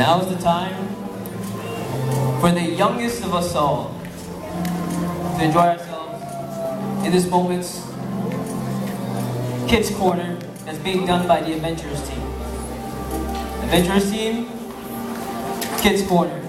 Now is the time for the youngest of us all to enjoy ourselves in this moment's Kids Corner that's being done by the Adventurers team. Adventurers team, Kids Corner.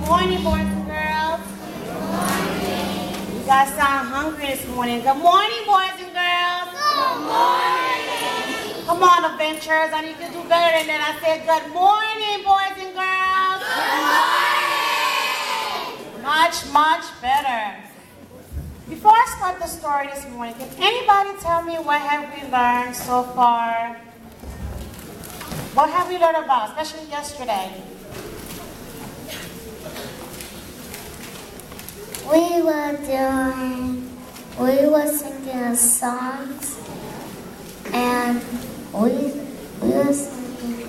Morning, boys and girls. You guys sound hungry this morning. Good morning, boys and girls. Good morning. Come on, adventurers. I need you to do better than that. I said good morning, boys and girls. Good morning. Much, much better. Before I start the story this morning, can anybody tell me what have we learned so far? What have we learned about, especially yesterday? We were singing songs, and we were singing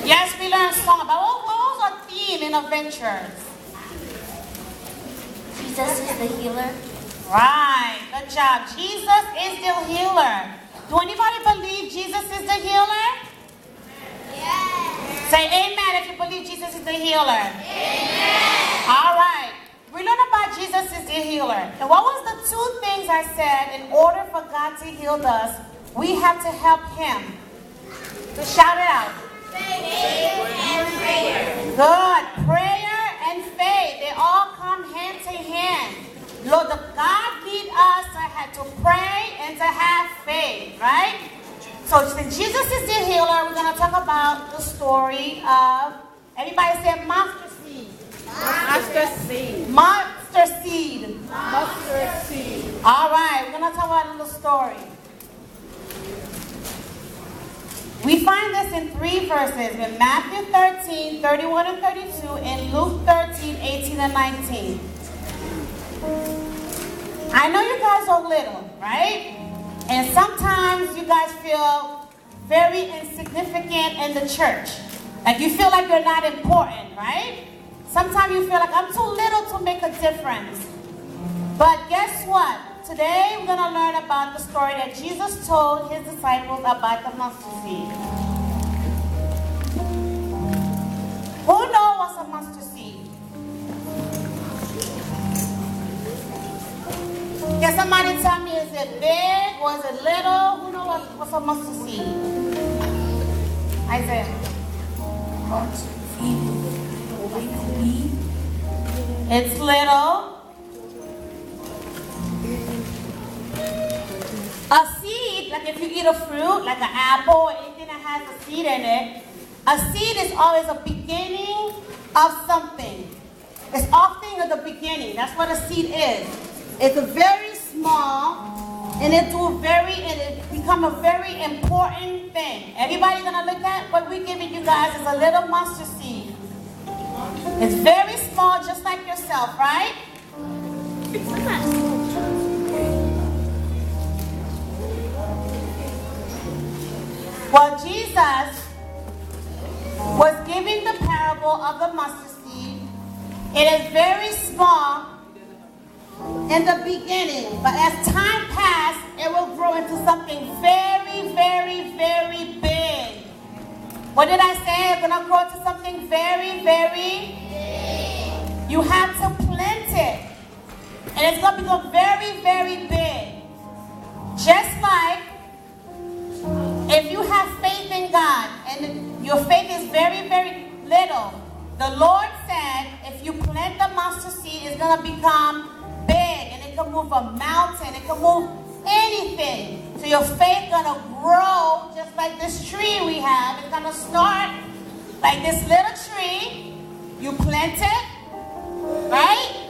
Yes, we learned song, but what was our theme in Adventures? Jesus is the healer. Right, good job. Jesus is the healer. Do anybody believe Jesus is the healer? Say amen if you believe Jesus is the healer. Amen. All right. We learned about Jesus is the healer. And what was the two things I said? In order for God to heal us, we have to help him. So shout it out. Faith and prayer. Good. Prayer and faith. They all come hand to hand. Lord, God needs us to pray and to have faith, right? So since Jesus is the healer, we're going to talk about the story of, everybody say mustard seed. Mustard seed. Mustard seed. Mustard seed. All right, we're going to talk about a little story. We find this in 3 verses, in Matthew 13, 31 and 32, and Luke 13, 18 and 19. I know you guys are little, right? And sometimes you guys feel very insignificant in the church. Like you feel like you're not important, right? Sometimes you feel like I'm too little to make a difference. But guess what? Today we're going to learn about the story that Jesus told his disciples about the mustard seed. Who knows what's a mustard seed? Can somebody tell me, is it big or is it little? Who knows what's a mustard seed? Isaiah. It's little. A seed, like if you eat a fruit, like an apple or anything that has a seed in it, a seed is always a beginning of something. It's often at the beginning. That's what a seed is. It's a very small, and it become a very important thing. Everybody gonna look at what we're giving you guys is a little mustard seed. It's very small, just like yourself, right? Well, Jesus was of the mustard seed. It is very small in the beginning, but as time passes, it will grow into something very, very, very big. What did I say? It's going to grow into something very, very big. You have to plant it, and it's going to become very, very big. Just like if you have faith in God, and your faith is very, very little, the Lord said, if you plant the mustard seed, it's going to become big, and it can move a mountain, it can move anything. So your faith is going to grow just like this tree we have. It's going to start like this little tree. You plant it, right?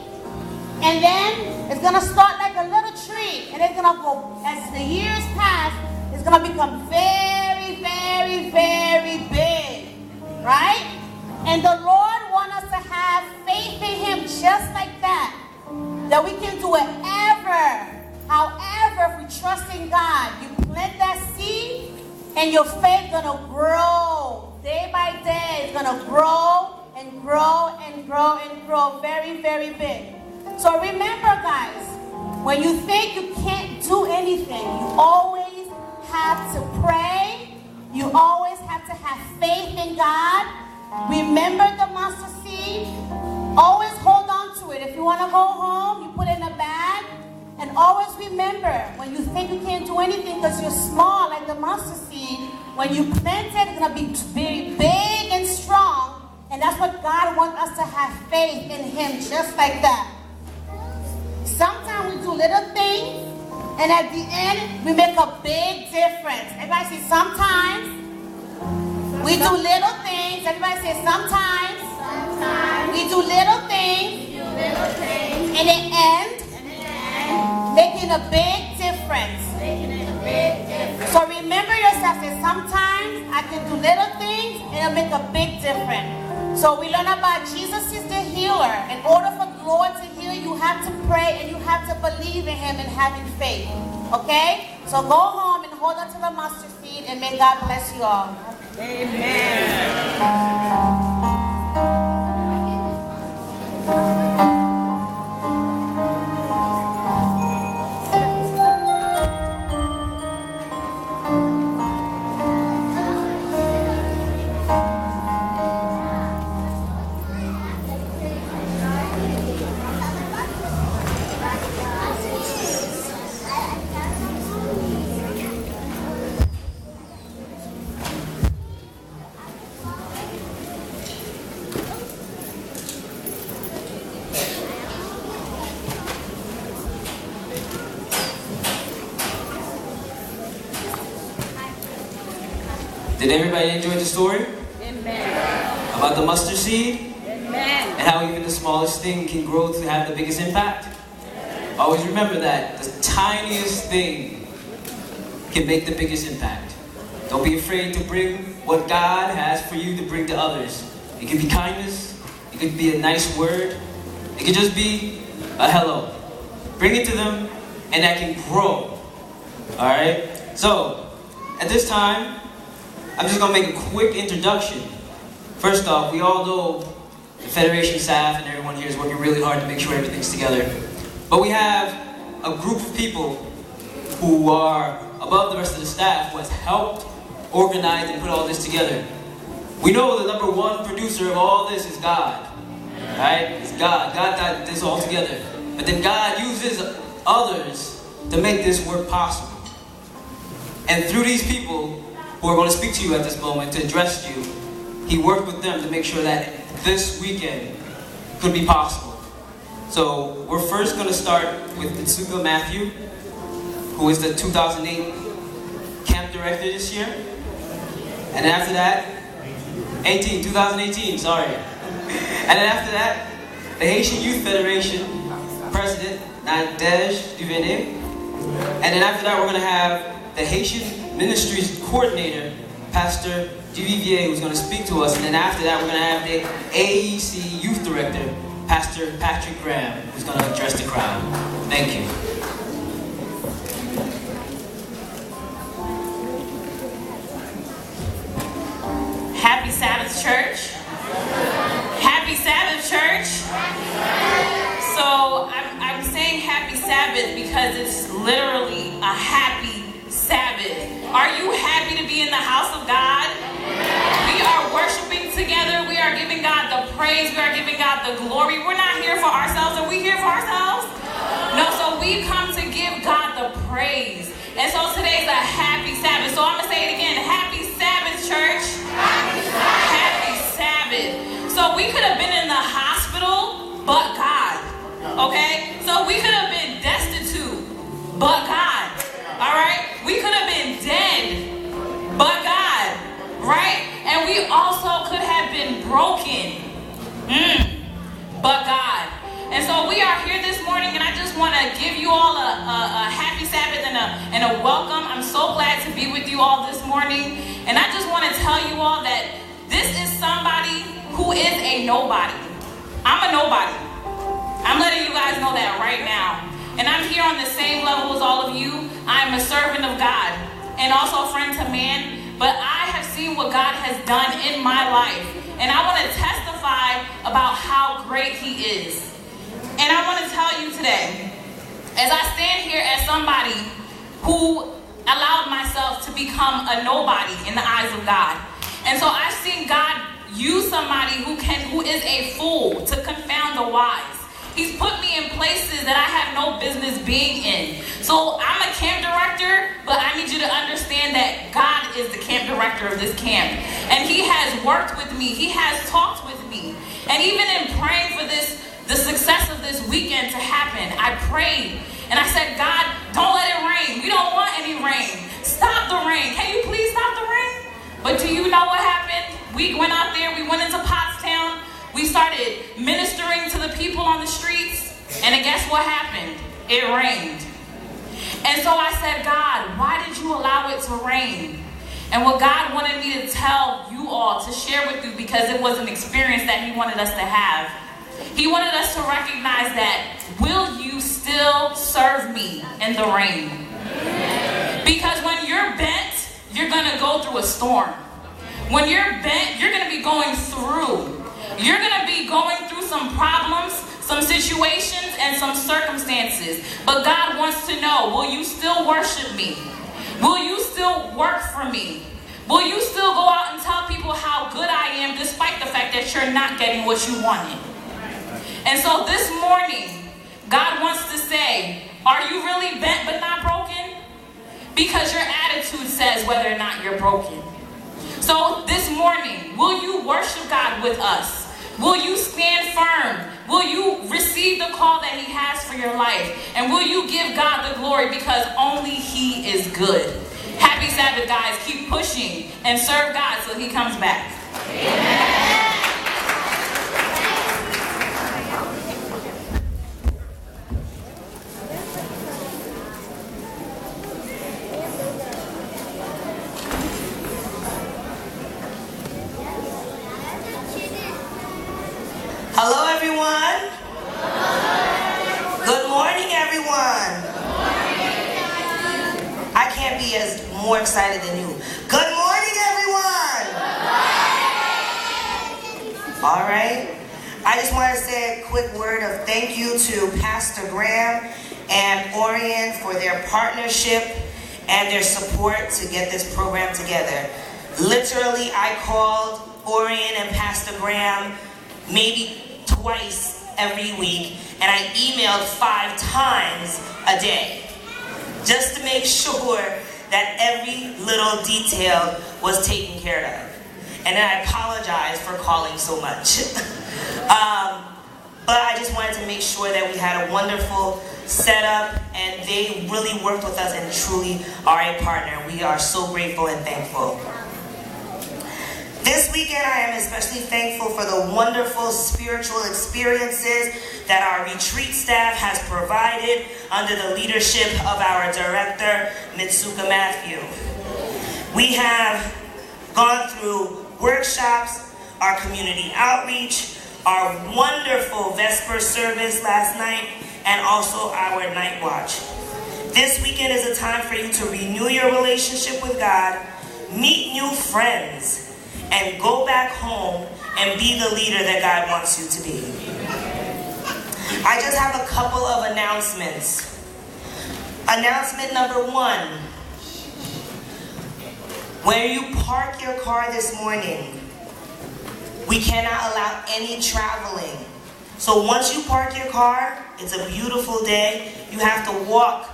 And then it's going to start like a little tree, and it's going to go, as the years pass, it's going to become very, very, very big, right? And the Lord wants us to have faith in Him just like that. That we can do whatever. However, if we trust in God, you plant that seed, and your faith is going to grow. Day by day, it's going to grow and grow and grow and grow very, very big. So remember, guys, when you think you can't do anything, you always have to pray. You always have to have faith in God. Remember the mustard seed. Always hold on to it. If you want to go home, you put it in a bag. And always remember, when you think you can't do anything because you're small, like the mustard seed, when you plant it, it's going to be very big and strong. And that's what God wants us to have faith in Him, just like that. Sometimes we do little things, and at the end, we make a big difference. Everybody say sometimes. We do little things. Everybody say sometimes. We do little things. And it ends making a big difference. So remember yourself. Say sometimes I can do little things and it'll make a big difference. So we learn about Jesus is the healer. In order for the Lord to heal, you have to pray and you have to believe in Him and having faith. Okay? So go home and hold on to the mustard seed, and may God bless you all. Did everybody enjoy the story? Amen. About the mustard seed? Amen. And how even the smallest thing can grow to have the biggest impact? Always remember that. The tiniest thing can make the biggest impact. Don't be afraid to bring what God has for you to bring to others. It could be kindness. It could be a nice word. It could just be a hello. Bring it to them, and that can grow. Alright? So, at this time, I'm just going to make a quick introduction. First off, we all know the Federation staff and everyone here is working really hard to make sure everything's together. But we have a group of people who are above the rest of the staff who has helped organize and put all this together. We know the number one producer of all this is God. Right? It's God. God got this all together. But then God uses others to make this work possible. And through these people who are going to speak to you at this moment to address you, He worked with them to make sure that this weekend could be possible. So we're first going to start with Mitsuko Matthew, who is the 2008 camp director this year. And then after that, 2018, sorry. And then after that, the Haitian Youth Federation President, Nadej Duvene. And then after that, we're going to have the Haitian Ministries Coordinator, Pastor Duvivier, who's going to speak to us. And then after that, we're going to have the AEC Youth Director, Pastor Patrick Graham, who's going to address the crowd. Thank you. Happy Sabbath, church. Sabbath because it's literally a happy Sabbath. Are you happy to be in the house of God? We are worshiping together. We are giving God the praise. We are giving God the glory. We're not here for ourselves. Are we here for ourselves? No, so we come to give God the praise. And so today's a happy Sabbath. So I'm going to say it again. Happy Sabbath, church. Happy Sabbath. So we could have been in the hospital, but God. Okay? So we could have been destitute, but God. All right? We could have been dead, but God. Right? And we also could have been broken, but God. And so we are here this morning, and I just want to give you all a happy Sabbath and a welcome. I'm so glad to be with you all this morning. And I just want to tell you all that this is somebody who is a nobody. I'm a nobody. I'm letting you guys know that right now. And I'm here on the same level as all of you. I'm a servant of God and also a friend to man. But I have seen what God has done in my life. And I want to testify about how great He is. And I want to tell you today, as I stand here as somebody who allowed myself to become a nobody in the eyes of God. And so I've seen God use somebody who is a fool to confound the wise. He's put me in places that I have no business being in. So I'm a camp director, but I need you to understand that God is the camp director of this camp. And He has worked with me. He has talked with me. And even in praying for the success of this weekend to happen, I prayed. And I said, God, don't let it rain. We don't want any rain. Stop the rain. Can you please stop the rain? But do you know what happened? We went out there. We went into Pottstown. We started ministering to the people on the streets, and then guess what happened? It rained. And so I said, God, why did you allow it to rain? And what God wanted me to tell you all, to share with you, because it was an experience that He wanted us to have. He wanted us to recognize that, will you still serve me in the rain? Because when you're bent, you're going to go through a storm. When you're bent, you're going to be going through. You're going to be going through some problems, some situations, and some circumstances. But God wants to know, will you still worship me? Will you still work for me? Will you still go out and tell people how good I am despite the fact that you're not getting what you wanted? And so this morning, God wants to say, are you really bent but not broken? Because your attitude says whether or not you're broken. So this morning, will you worship God with us? Will you stand firm? Will you receive the call that He has for your life? And will you give God the glory because only He is good? Happy Sabbath, guys. Keep pushing and serve God till He comes back. Amen. Hello, everyone. Good morning, everyone. I can't be as more excited than you. Good morning, everyone. All right. I just want to say a quick word of thank you to Pastor Graham and Orion for their partnership and their support to get this program together. Literally, I called Orion and Pastor Graham maybe twice every week, and I emailed 5 times a day just to make sure that every little detail was taken care of. And then I apologize for calling so much. But I just wanted to make sure that we had a wonderful setup, and they really worked with us and truly are a partner. We are so grateful and thankful. This weekend, I am especially thankful for the wonderful spiritual experiences that our retreat staff has provided under the leadership of our director, Mitsuka Matthew. We have gone through workshops, our community outreach, our wonderful Vesper service last night, and also our night watch. This weekend is a time for you to renew your relationship with God, meet new friends, and go back home and be the leader that God wants you to be. I just have a couple of announcements. Announcement number 1. Where you park your car this morning, we cannot allow any traveling. So once you park your car, it's a beautiful day, you have to walk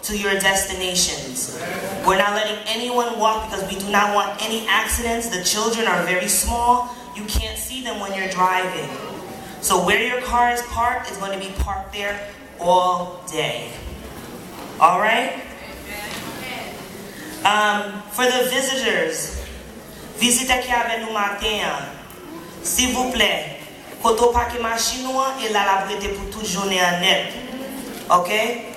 to your destinations. We're not letting anyone walk because we do not want any accidents. The children are very small. You can't see them when you're driving. So where your car is parked is going to be parked there all day. All right? For the visitors, visite aqui avec nous matin. S'il vous plaît, koto pa ke machine et la la prete pour toute journée en net. Okay?